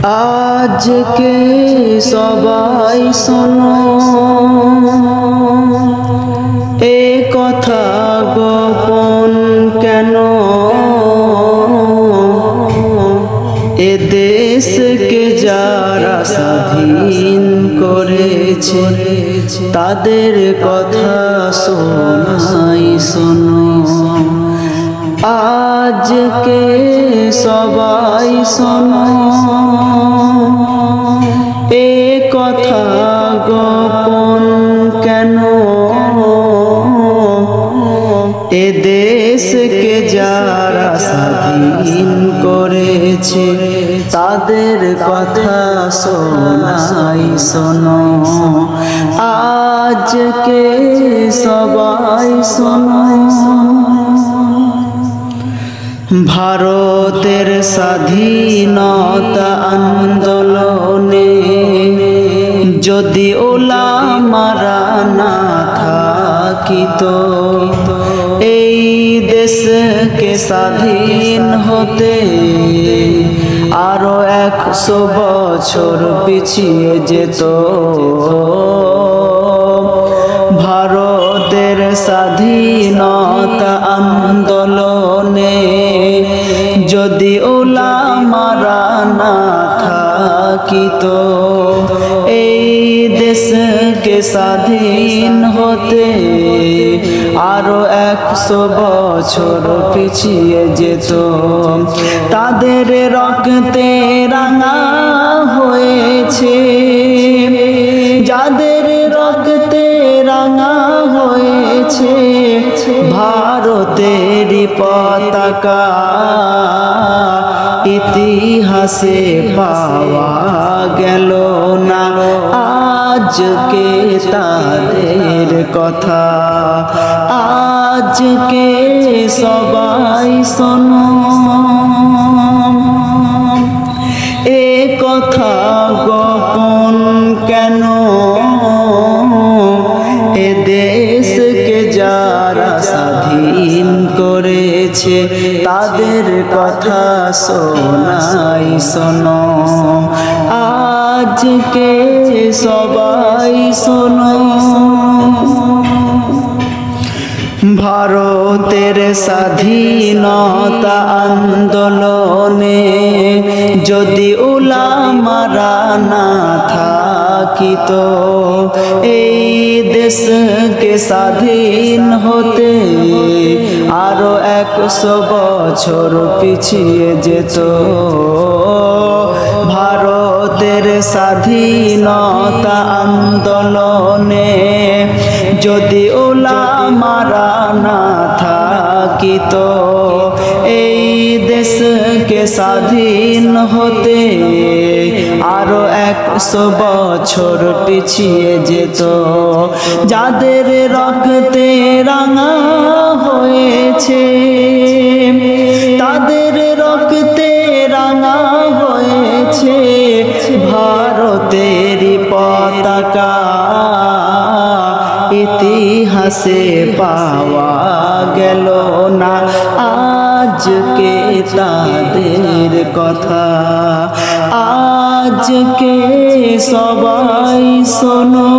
আজকে সবাই শোনো, এ কথা গোপন কেন? এ দেশকে যারা স্বাধীন করেছে তাদের কথা শোনাই শোনো। আজকে সবাই শোনো, এ কথা গোপন কেন? এ দেশকে যারা স্বাধীন করেছে তাদের কথা শোনাই শোনো। আজকে সবাই শোনো, ভারতের স্বাধীনতা আন্দোলনে যদি ওলামারা না থাকিত, এই দেশকে স্বাধীন হতে আরো 100 বছর পিছিয়ে যেত। ভারতের স্বাধীনতা আন্দোলনে যদি ওলামারা না থাকিত, এই দেশকে স্বাধীন হতে আরো 100 বছর পিছিয়ে যেত। তাদের রক্তে রাঙা হয়েছে, যাদের রক্তে রাঙা হয়েছে ভারতের পতাকা, ইতিহাসে পাওয়া গেল না আজকে তাদের কথা। আজকে সবাই শোনো, এ কথা গোপন কেন? এ দেশকে যারা স্বাধীন করেছে তাদের কথা শোনাই শোনো। আজকে সবাই শোনো, ভারতের স্বাধীনতা আন্দোলনে যদি ওলামারা না থাকিত, এই দেশকে স্বাধীন হতে আরো 100 বছর পিছিয়ে যেত। ভারতের স্বাধীনতা আন্দোলনে যদি ওলামারা না থাকিত, এই দেশকে স্বাধীন হতে আরো 100 বছর পিছিয়ে যেত। যাদের রক্তে রাঙা হয়েছে, তাদের রক্তে রাঙা হয়েছে ভারতের পতাকা, ইতিহাসে পাওয়া গেল না আজকে তাদের কথা। আজকে সবাই শোনো।